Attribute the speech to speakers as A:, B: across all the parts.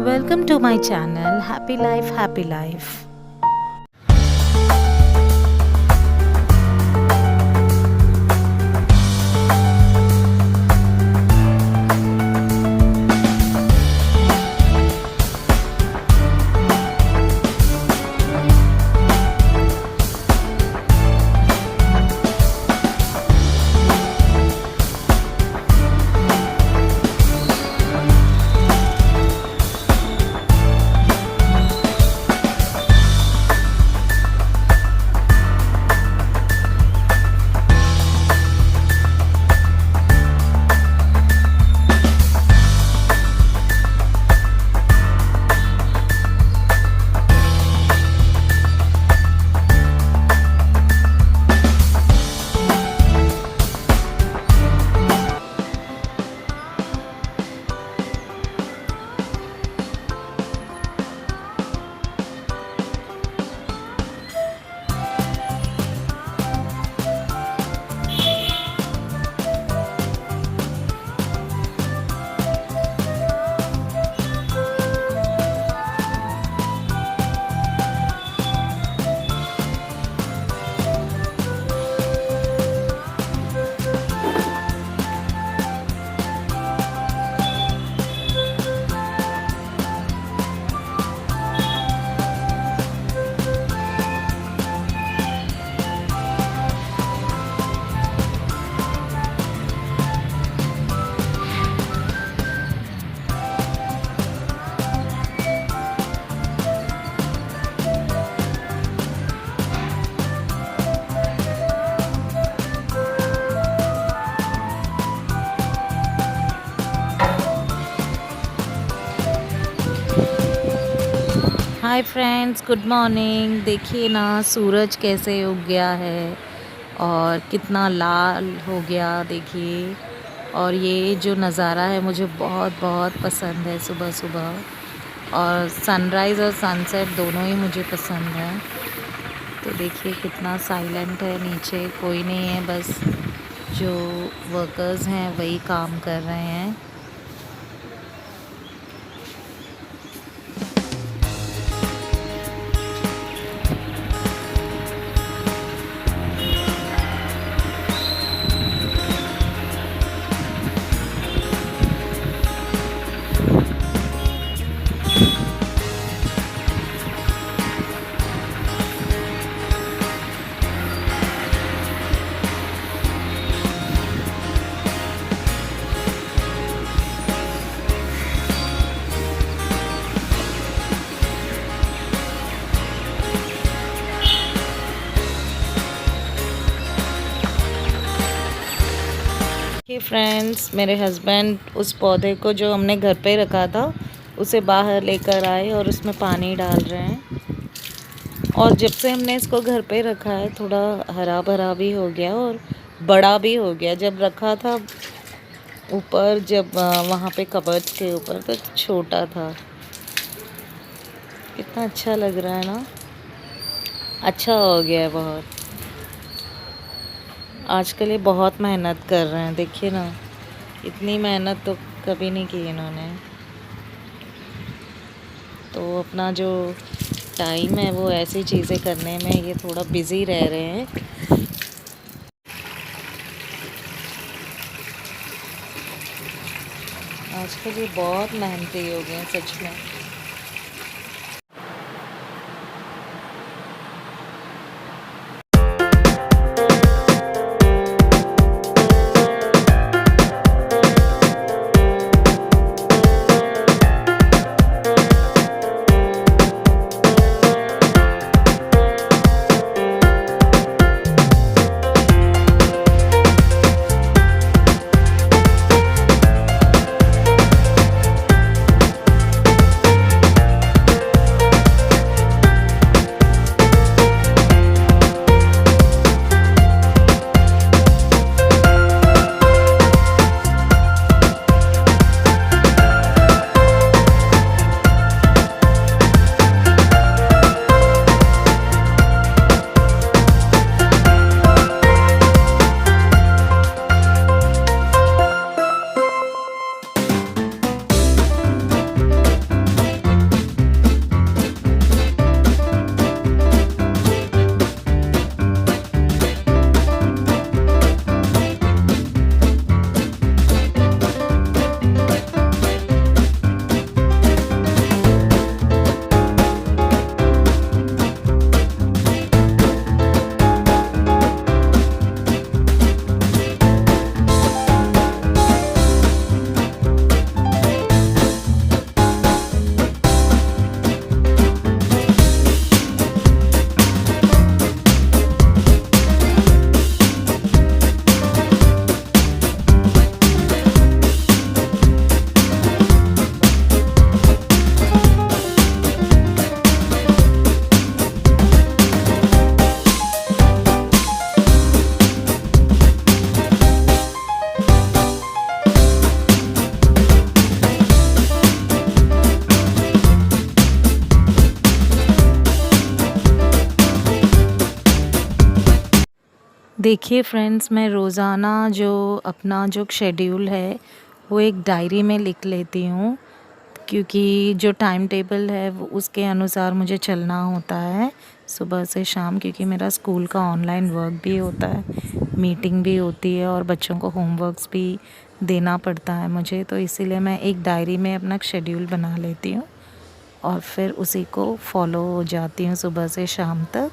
A: Welcome to my channel Happy Life Happy Life. Hi friends, good morning. देखिए ना, सूरज कैसे उग गया है और कितना लाल हो गया देखिए। और ये जो नज़ारा है मुझे बहुत बहुत पसंद है सुबह सुबह। और सनराइज़ और सनसेट दोनों ही मुझे पसंद है। तो देखिए कितना साइलेंट है, नीचे कोई नहीं है, बस जो वर्कर्स हैं वही काम कर रहे हैं। फ्रेंड्स, मेरे हस्बैंड उस पौधे को जो हमने घर पे रखा था उसे बाहर लेकर आए और उसमें पानी डाल रहे हैं। और जब से हमने इसको घर पे रखा है थोड़ा हरा भरा भी हो गया और बड़ा भी हो गया। जब रखा था ऊपर, जब वहाँ पे कबर्ड के ऊपर, तो छोटा था। कितना अच्छा लग रहा है ना, अच्छा हो गया है बहुत। आजकल ये बहुत मेहनत कर रहे हैं, देखिए ना, इतनी मेहनत तो कभी नहीं की इन्होंने। तो अपना जो टाइम है वो ऐसी चीज़ें करने में ये थोड़ा बिज़ी रह रहे हैं। आजकल ये बहुत मेहनती हो गए हैं सच में। देखिए फ्रेंड्स, मैं रोज़ाना जो अपना जो शेड्यूल है वो एक डायरी में लिख लेती हूँ, क्योंकि जो टाइम टेबल है वो उसके अनुसार मुझे चलना होता है सुबह से शाम, क्योंकि मेरा स्कूल का ऑनलाइन वर्क भी होता है, मीटिंग भी होती है और बच्चों को होमवर्क्स भी देना पड़ता है मुझे। तो इसीलिए मैं एक डायरी में अपना शेड्यूल बना लेती हूँ और फिर उसी को फॉलो हो जाती हूँ सुबह से शाम तक।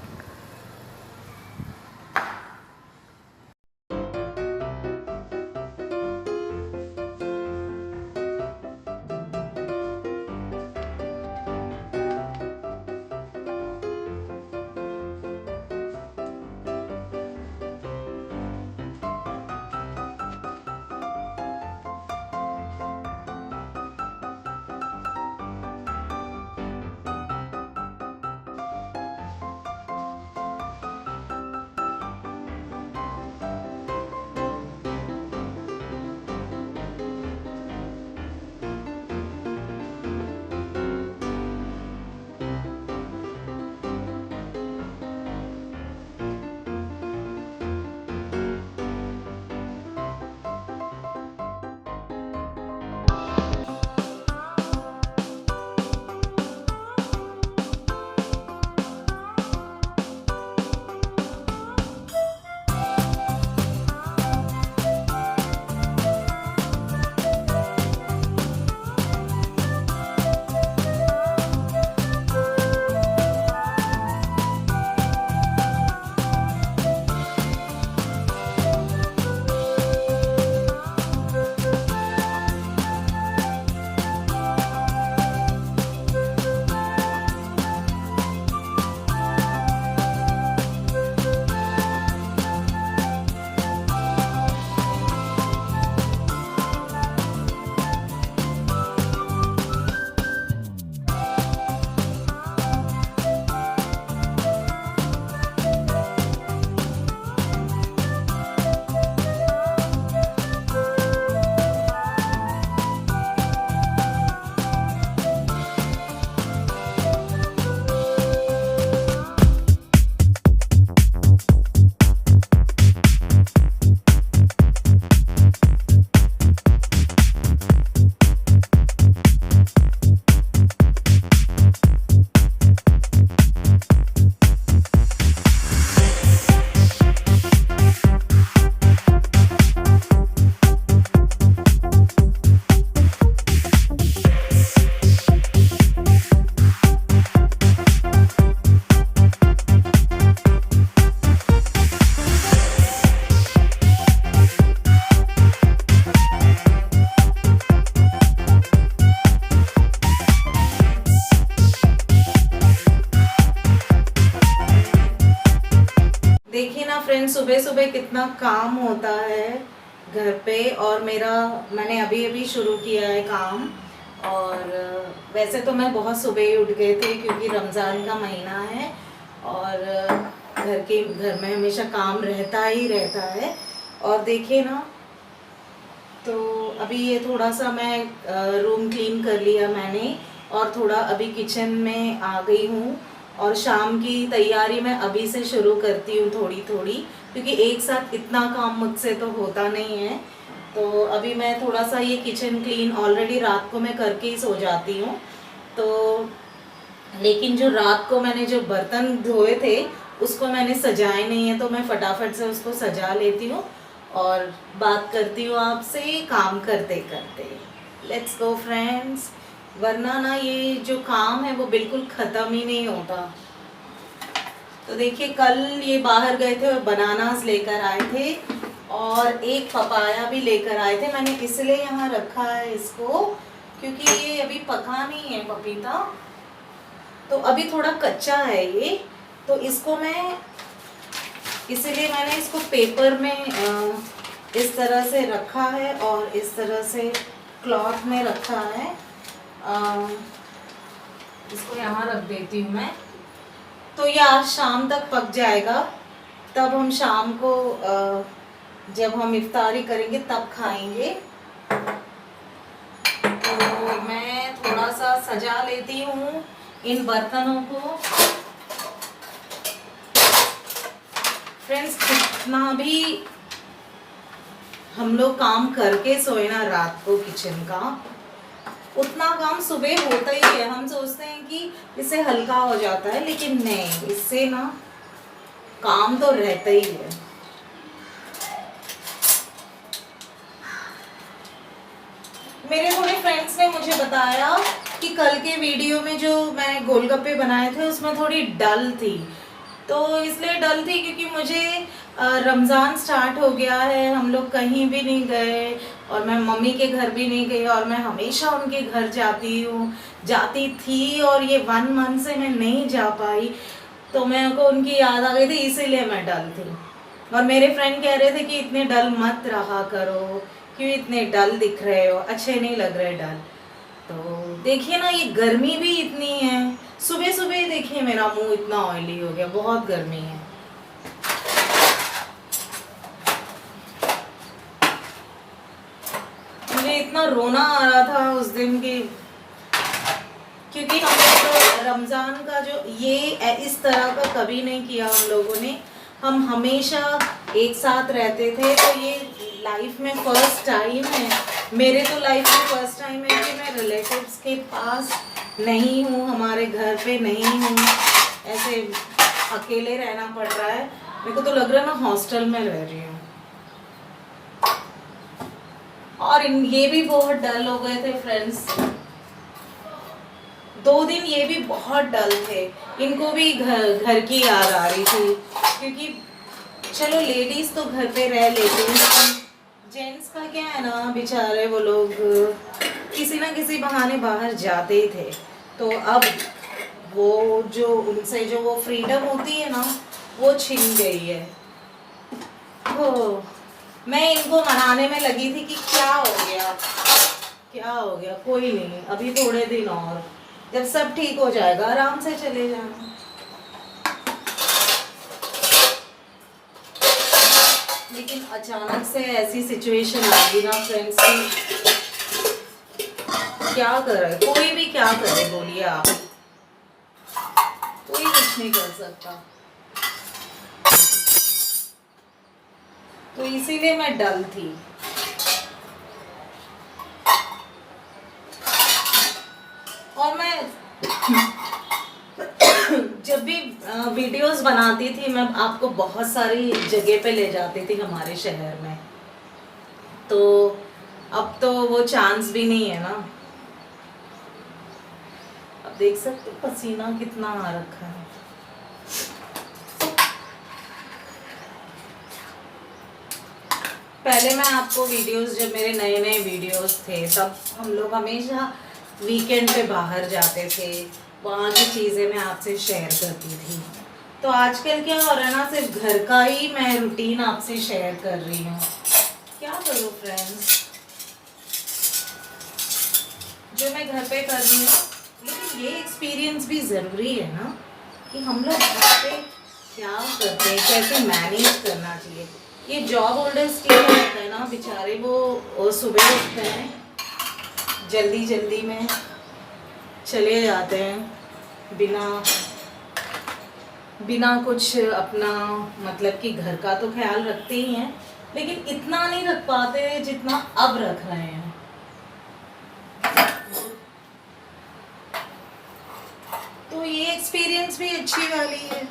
A: देखिए ना फ्रेंड्स, सुबह सुबह कितना काम होता है घर पे। और मैंने अभी अभी शुरू किया है काम। और वैसे तो मैं बहुत सुबह ही उठ गए थे, क्योंकि रमज़ान का महीना है और घर में हमेशा काम रहता ही रहता है। और देखिए ना, तो अभी ये थोड़ा सा मैं रूम क्लीन कर लिया मैंने, और थोड़ा अभी किचन में आ गई हूँ। और शाम की तैयारी मैं अभी से शुरू करती हूँ थोड़ी थोड़ी, क्योंकि एक साथ इतना काम मुझसे तो होता नहीं है। तो अभी मैं थोड़ा सा ये किचन क्लीन ऑलरेडी रात को मैं करके ही सो जाती हूँ। तो लेकिन जो रात को मैंने जो बर्तन धोए थे उसको मैंने सजाए नहीं है, तो मैं फटाफट से उसको सजा लेती हूँ और बात करती हूँ आपसे काम करते करते। लेट्स गो फ्रेंड्स, वरना ना ये जो काम है वो बिल्कुल ख़त्म ही नहीं होता। तो देखिए, कल ये बाहर गए थे और बनानास लेकर आए थे और एक पपाया भी लेकर आए थे। मैंने इसलिए यहाँ रखा है इसको, क्योंकि ये अभी पका नहीं है पपीता, तो अभी थोड़ा कच्चा है ये। तो इसको इसलिए मैंने इसको पेपर में इस तरह से रखा है और इस तरह से क्लॉथ में रखा है। इसको यहाँ रख देती हूँ मैं। तो ये आज शाम तक पक जाएगा, तब हम शाम को जब हम इफ्तारी करेंगे तब खाएंगे। तो मैं थोड़ा सा सजा लेती हूँ इन बर्तनों को। फ्रेंड्स कितना भी हम लोग काम करके सोए ना रात को किचन का, उतना काम सुबह होता ही है। हम सोचते हैं कि इससे हल्का हो जाता है, लेकिन नहीं, इससे ना काम तो रहता ही है। मेरे थोड़े फ्रेंड्स ने मुझे बताया कि कल के वीडियो में जो मैं गोलगप्पे बनाए थे उसमें थोड़ी डल थी। तो इसलिए डल थी क्योंकि मुझे रमज़ान स्टार्ट हो गया है, हम लोग कहीं भी नहीं गए और मैं मम्मी के घर भी नहीं गई, और मैं हमेशा उनके घर जाती थी और ये 1 मंथ से मैं नहीं जा पाई, तो मेरे को उनकी याद आ गई थी, इसीलिए मैं डल थी। और मेरे फ्रेंड कह रहे थे कि इतने डल मत रहा करो, क्यों इतने डल दिख रहे हो, अच्छे नहीं लग रहे डल। तो देखिए ना, ये गर्मी भी इतनी है, सुबह सुबह देखिए मेरा मुंह इतना ऑयली हो गया, बहुत गर्मी है। मुझे इतना रोना आ रहा था उस दिन की, क्योंकि हम लोग तो रमज़ान का जो ये इस तरह का कभी नहीं किया हम लोगों ने। हम हमेशा एक साथ रहते थे, तो ये लाइफ में फर्स्ट टाइम है, मेरे तो लाइफ में फर्स्ट टाइम है कि मैं रिलेटिव्स के पास नहीं हूँ, हमारे घर पे नहीं हूँ, ऐसे अकेले रहना पड़ रहा है। मेरे को तो लग रहा है मैं हॉस्टल में रह रही हूँ। और ये भी बहुत डल हो गए थे फ्रेंड्स, 2 दिन ये भी बहुत डल थे, इनको भी घर की याद आ रही थी, क्योंकि चलो लेडीज तो घर पे रह लेते हैं, जेंट्स का क्या है ना, बेचारे वो लोग किसी ना किसी बहाने बाहर जाते ही थे। तो अब वो जो उनसे जो वो फ्रीडम होती है ना, वो छिन गई है। तो मैं इनको मनाने में लगी थी कि क्या हो गया, क्या हो गया, कोई नहीं, अभी थोड़े दिन और, जब सब ठीक हो जाएगा आराम से चले जाना। लेकिन अचानक से ऐसी सिचुएशन आ गई ना फ्रेंड्स की, क्या करे, कोई भी क्या करे बोलिए आप, कोई कुछ नहीं कर सकता। तो इसीलिए मैं डल थी। और मैं जब भी वीडियोस बनाती थी, मैं आपको बहुत सारी जगह पे ले जाती थी हमारे शहर में, तो अब तो वो चांस भी नहीं है ना। अब देख सकते हो पसीना कितना आ रखा है। पहले मैं आपको वीडियोस, जब मेरे नए नए वीडियोस थे, तब हम लोग हमेशा वीकेंड पे बाहर जाते थे, वहाँ की चीज़ें मैं आपसे शेयर करती थी। तो आजकल क्या हो रहा है ना, सिर्फ घर का ही मैं रूटीन आपसे शेयर कर रही हूँ। क्या करूँ फ्रेंड्स, जो मैं घर पे कर रही हूँ, लेकिन ये एक्सपीरियंस भी ज़रूरी है ना, कि हम लोग घर पे क्या करते हैं, कैसे मैनेज करना चाहिए। ये जॉब होल्डर्स के लिए होता है ना, बेचारे वो सुबह उठते हैं, जल्दी जल्दी में चले जाते हैं, बिना कुछ अपना, मतलब कि घर का तो ख्याल रखते ही हैं, लेकिन इतना नहीं रख पाते जितना अब रख रहे हैं। तो ये एक्सपीरियंस भी अच्छी वाली है।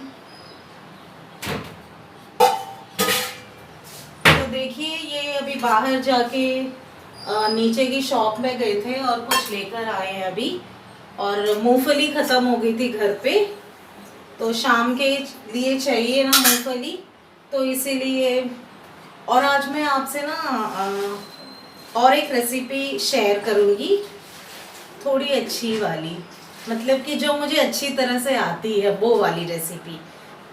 A: तो देखिए, ये अभी बाहर जाके नीचे की शॉप में गए थे और कुछ लेकर आए हैं अभी, और मूंगफली ख़त्म हो गई थी घर पे, तो शाम के लिए चाहिए ना मूंगफली, तो इसीलिए। और आज मैं आपसे ना और एक रेसिपी शेयर करूँगी, थोड़ी अच्छी वाली, मतलब कि जो मुझे अच्छी तरह से आती है वो वाली रेसिपी,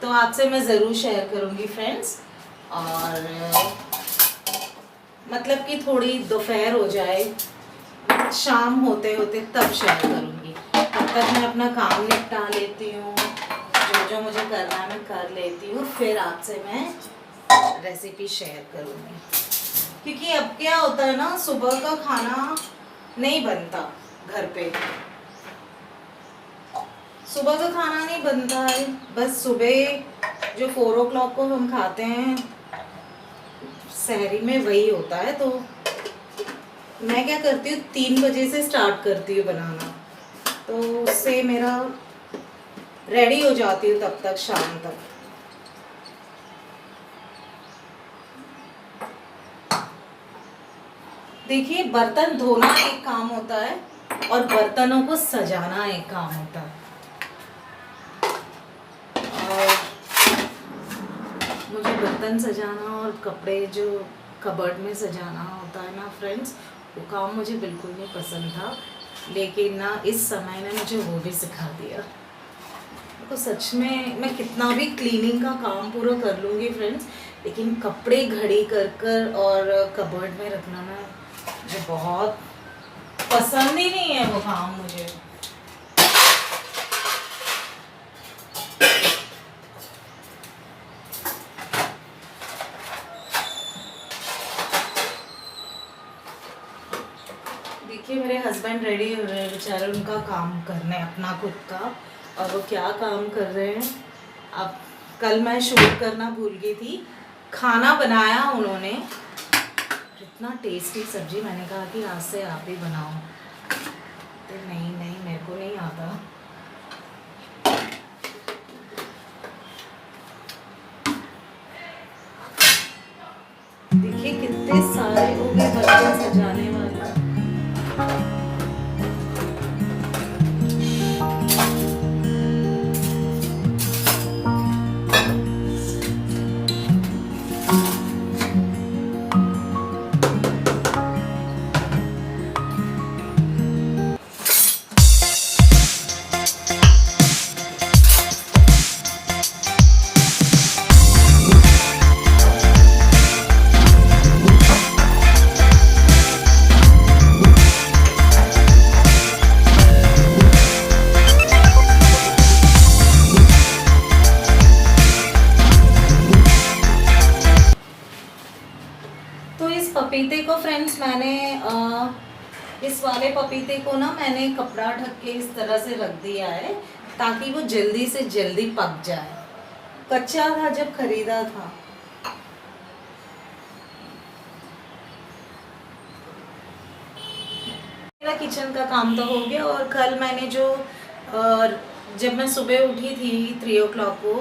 A: तो आपसे मैं ज़रूर शेयर करूँगी फ्रेंड्स। और मतलब कि थोड़ी दोपहर हो जाए, शाम होते होते तब शेयर करूँगी। तब तक मैं अपना काम निपटा लेती हूँ, जो जो मुझे करना है मैं कर लेती हूँ, फिर आपसे मैं रेसिपी शेयर करूँगी। क्योंकि अब क्या होता है ना, सुबह का खाना नहीं बनता घर पे, सुबह का खाना नहीं बनता है, बस सुबह जो 4 o'clock को हम खाते हैं सहरी में वही होता है। तो मैं क्या करती हूँ 3 बजे से स्टार्ट करती हूँ बनाना, तो उससे मेरा रेडी हो जाती हूँ तब तक शाम तक। देखिए बर्तन धोना एक काम होता है और बर्तनों को सजाना एक काम होता है। और मुझे बर्तन सजाना और कपड़े जो कबर्ड में सजाना होता है ना फ्रेंड्स, वो काम मुझे बिल्कुल नहीं पसंद था, लेकिन ना इस समय ने मुझे वो भी सिखा दिया। तो सच में मैं कितना भी क्लीनिंग का काम पूरा कर लूँगी फ्रेंड्स, लेकिन कपड़े घड़ी कर कर और कबर्ड में रखना ना मुझे बहुत पसंद ही नहीं है वो काम मुझे। देखिए मेरे हस्बैंड रेडी हो रहे हैं बेचारे, उनका काम करने अपना खुद का, और वो क्या काम कर रहे हैं। अब कल मैं शूट करना भूल गई थी, खाना बनाया उन्होंने, इतना टेस्टी सब्जी, मैंने कहा कि आज से आप ही बनाओ, तो नहीं मेरे को नहीं आता। देखिए कितने सारे हो गए बर्तन सजाने वाले। पपीते को फ्रेंड्स मैंने इस वाले पपीते को ना मैंने कपड़ा ढक के इस तरह से रख दिया है ताकि वो जल्दी से जल्दी पक जाए। कच्चा था जब खरीदा था। मेरा किचन का काम तो हो गया, और कल मैंने जो जब मैं सुबह उठी थी 3 o'clock को,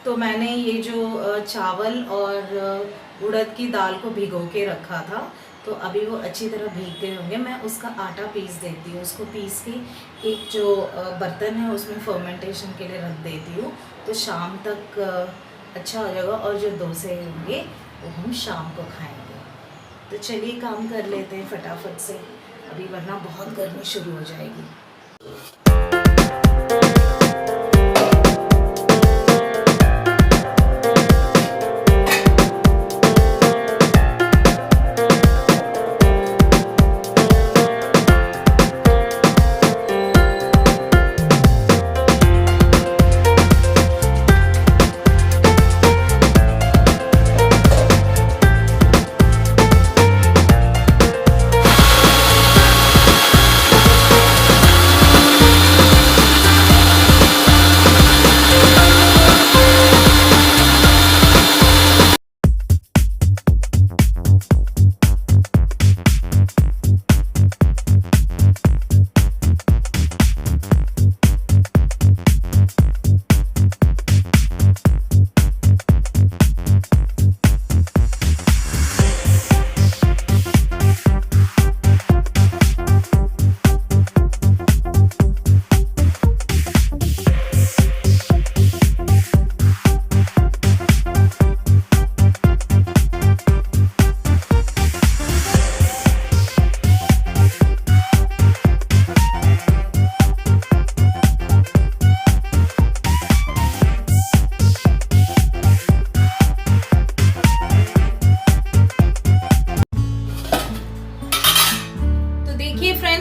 A: तो मैंने ये जो चावल और उड़द की दाल को भिगो के रखा था, तो अभी वो अच्छी तरह भीग गए होंगे। मैं उसका आटा पीस देती हूँ, उसको पीस के एक जो बर्तन है उसमें फर्मेंटेशन के लिए रख देती हूँ, तो शाम तक अच्छा हो जाएगा। और जो डोसे होंगे वो हम शाम को खाएंगे। तो चलिए काम कर लेते हैं फटाफट से अभी, वरना बहुत गर्मी शुरू हो जाएगी।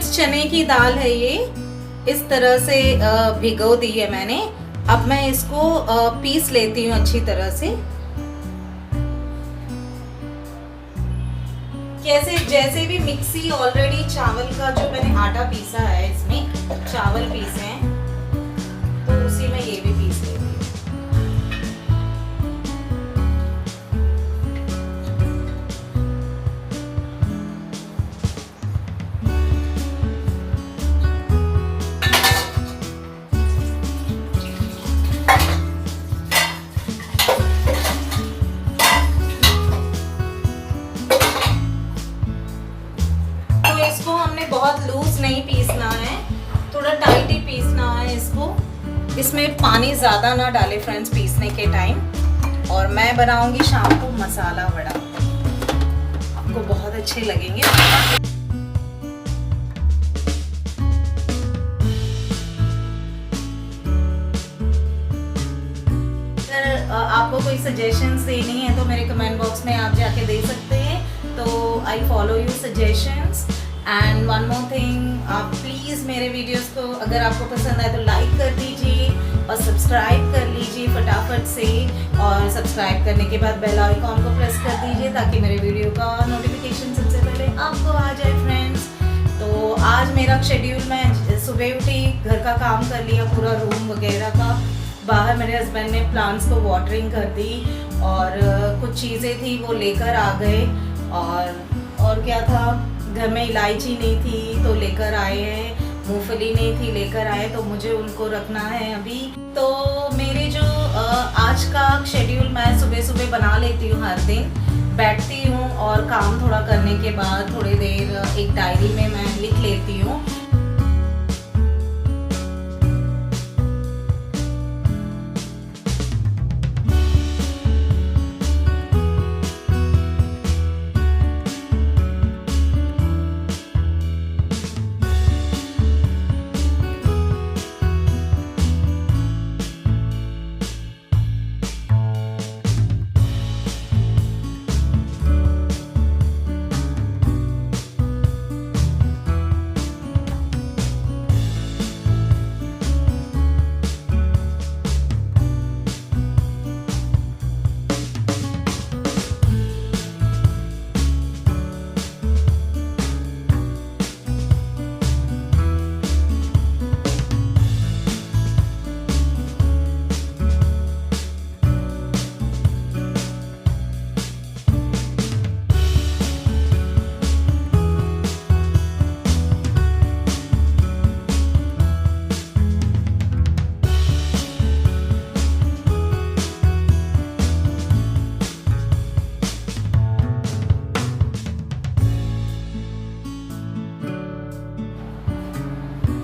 A: चने की दाल है ये, इस तरह से भिगो दी है मैंने। अब मैं इसको पीस लेती हूँ अच्छी तरह से, जैसे भी मिक्सी ऑलरेडी चावल का जो मैंने आटा पीसा है, इसमें चावल पीसे हैं, तो उसी में ये भी पीस लेती हूँ। हमने बहुत लूज नहीं पीसना है, थोड़ा टाइट ही पीसना है इसको। इसमें पानी ज़्यादा ना डालें फ्रेंड्स पीसने के टाइम। और मैं बनाऊंगी शाम को मसाला वड़ा, आपको बहुत अच्छे लगेंगे। अगर आपको कोई सजेशंस देनी है तो मेरे कमेंट बॉक्स में आप जाके दे सकते हैं, तो I follow you suggestions. And one more thing, आप प्लीज़ मेरे वीडियोस को अगर आपको पसंद आए तो लाइक कर दीजिए और सब्सक्राइब कर लीजिए फटाफट से। और सब्सक्राइब करने के बाद बेल आइकॉन को प्रेस कर दीजिए ताकि मेरे वीडियो का नोटिफिकेशन सबसे पहले आपको आ जाए फ्रेंड्स। तो आज मेरा शेड्यूल, मैं सुबह उठी, घर का काम कर लिया पूरा, रूम वगैरह का। बाहर मेरे हस्बैंड ने प्लांट्स को वाटरिंग कर दी और कुछ चीज़ें थी वो लेकर आ गए। और क्या था, घर में इलायची नहीं थी तो लेकर आए हैं, मूंगफली नहीं थी लेकर आए, तो मुझे उनको रखना है अभी। तो मेरे जो आज का शेड्यूल मैं सुबह सुबह बना लेती हूँ, हर दिन बैठती हूँ और काम थोड़ा करने के बाद थोड़ी देर एक डायरी में मैं लिख लेती हूँ।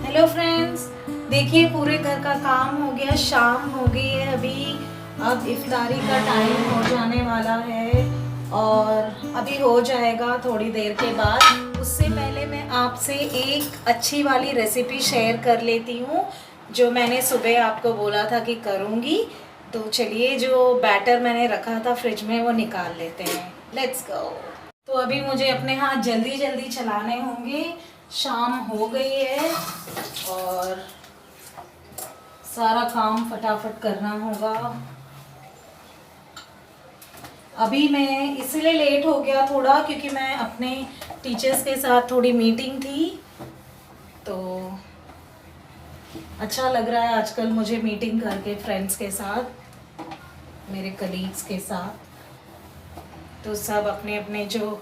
A: हेलो फ्रेंड्स, देखिए पूरे घर का काम हो गया, शाम हो गई है अभी। अब इफ्तारी का टाइम हो जाने वाला है और अभी हो जाएगा थोड़ी देर के बाद। उससे पहले मैं आपसे एक अच्छी वाली रेसिपी शेयर कर लेती हूँ जो मैंने सुबह आपको बोला था कि करूँगी। तो चलिए, जो बैटर मैंने रखा था फ्रिज में वो निकाल लेते हैं। Let's go. तो अभी मुझे अपने हाथ जल्दी जल्दी चलाने होंगे, शाम हो गई है और सारा काम फटाफट करना होगा। अभी मैं इसलिए लेट हो गया थोड़ा क्योंकि मैं अपने टीचर्स के साथ थोड़ी मीटिंग थी, तो अच्छा लग रहा है आजकल मुझे मीटिंग करके फ्रेंड्स के साथ, मेरे कलीग्स के साथ। तो सब अपने अपने जो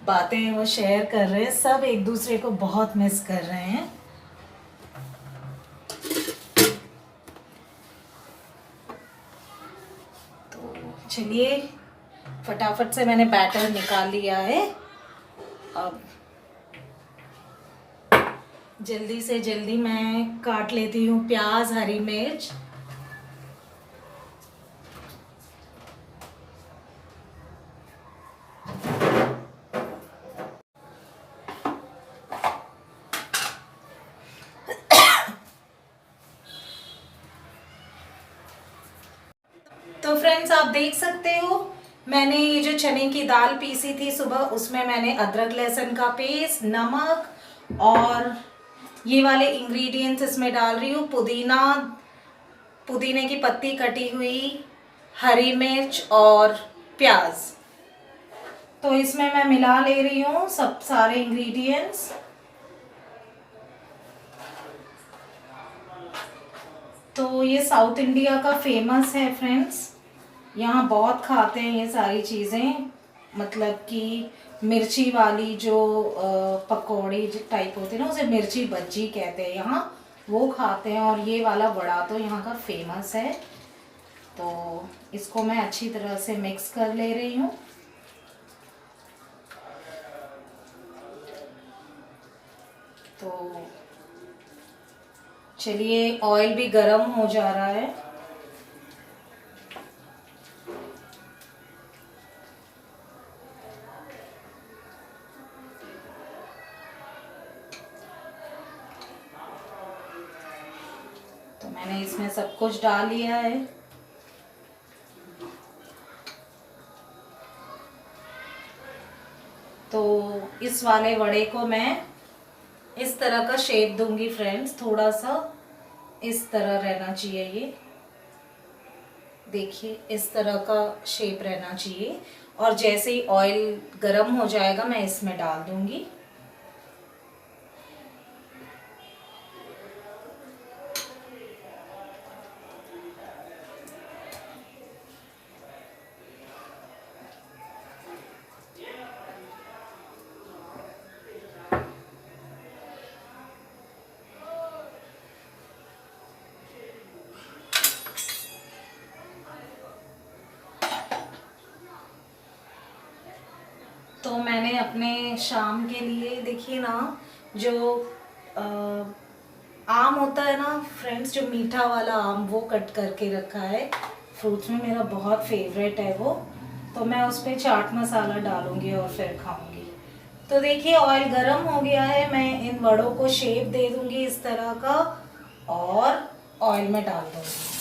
A: बातें हैं वो शेयर कर रहे हैं, सब एक दूसरे को बहुत मिस कर रहे हैं। तो चलिए, फटाफट से मैंने बैटर निकाल लिया है। अब जल्दी से जल्दी मैं काट लेती हूँ प्याज, हरी मिर्च। तो फ्रेंड्स, आप देख सकते हो मैंने ये जो चने की दाल पीसी थी सुबह, उसमें मैंने अदरक लहसुन का पेस्ट, नमक और ये वाले इंग्रेडिएंट्स इसमें डाल रही हूँ। पुदीने की पत्ती कटी हुई, हरी मिर्च और प्याज। तो इसमें मैं मिला ले रही हूँ सब सारे इंग्रेडिएंट्स। तो ये साउथ इंडिया का फेमस है फ्रेंड्स, यहाँ बहुत खाते हैं ये सारी चीज़ें। मतलब कि मिर्ची वाली जो पकौड़ी टाइप होती है ना, उसे मिर्ची बज्जी कहते हैं यहाँ, वो खाते हैं। और ये वाला वड़ा तो यहाँ का फेमस है। तो इसको मैं अच्छी तरह से मिक्स कर ले रही हूँ। तो चलिए, ऑयल भी गरम हो जा रहा है। तो मैंने इसमें सब कुछ डाल लिया है। तो इस वाले वड़े को मैं इस तरह का शेप दूंगी फ्रेंड्स, थोड़ा सा इस तरह रहना चाहिए ये, देखिए इस तरह का शेप रहना चाहिए। और जैसे ही ऑयल गरम हो जाएगा मैं इसमें डाल दूंगी। तो मैंने अपने शाम के लिए देखिए ना, जो आम होता है ना फ्रेंड्स, जो मीठा वाला आम, वो कट करके रखा है। फ्रूट्स में मेरा बहुत फेवरेट है वो। तो मैं उस पर चाट मसाला डालूंगी और फिर खाऊंगी। तो देखिए ऑयल गरम हो गया है, मैं इन वड़ों को शेप दे दूंगी इस तरह का और ऑयल में डाल दूंगी।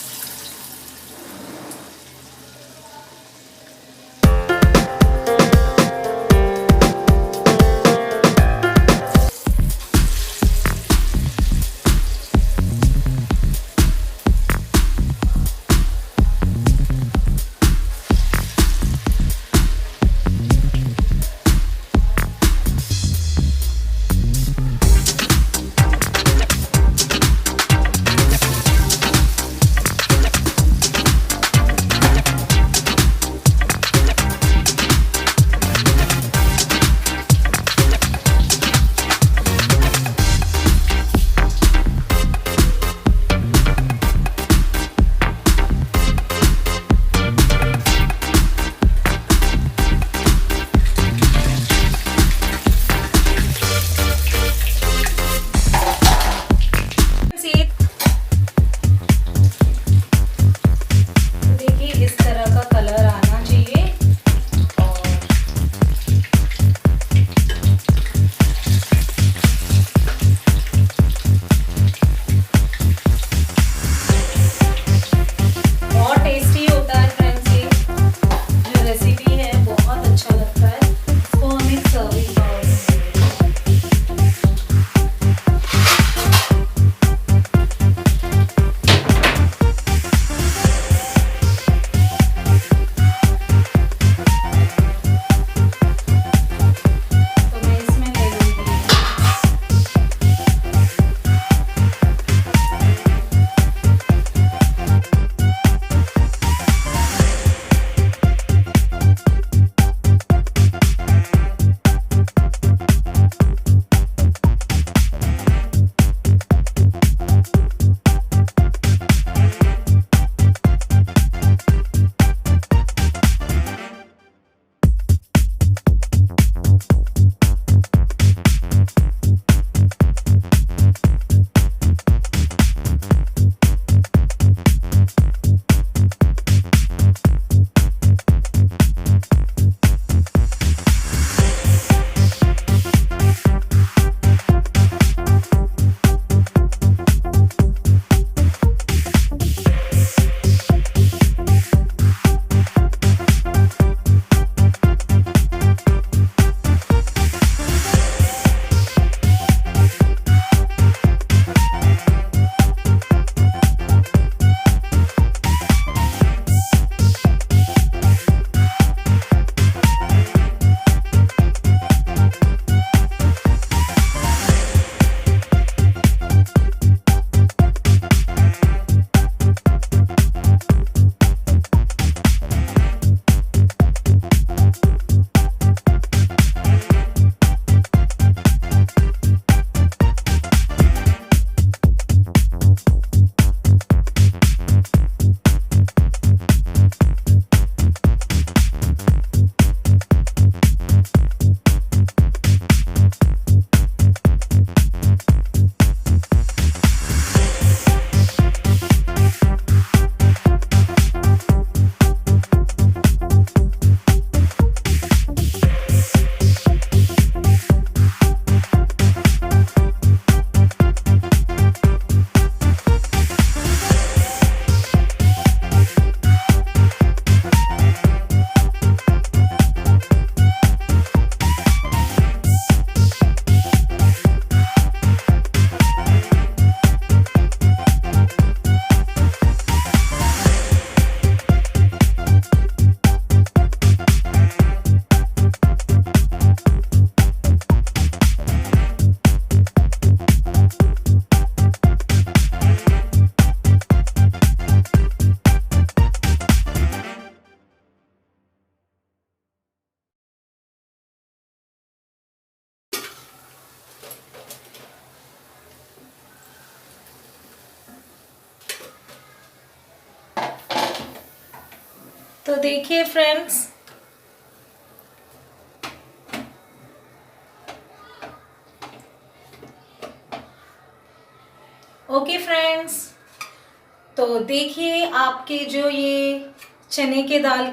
A: तो देखिए फ्रेंड्स, ओके फ्रेंड्स, तो देखिए आपके जो ये चने के दाल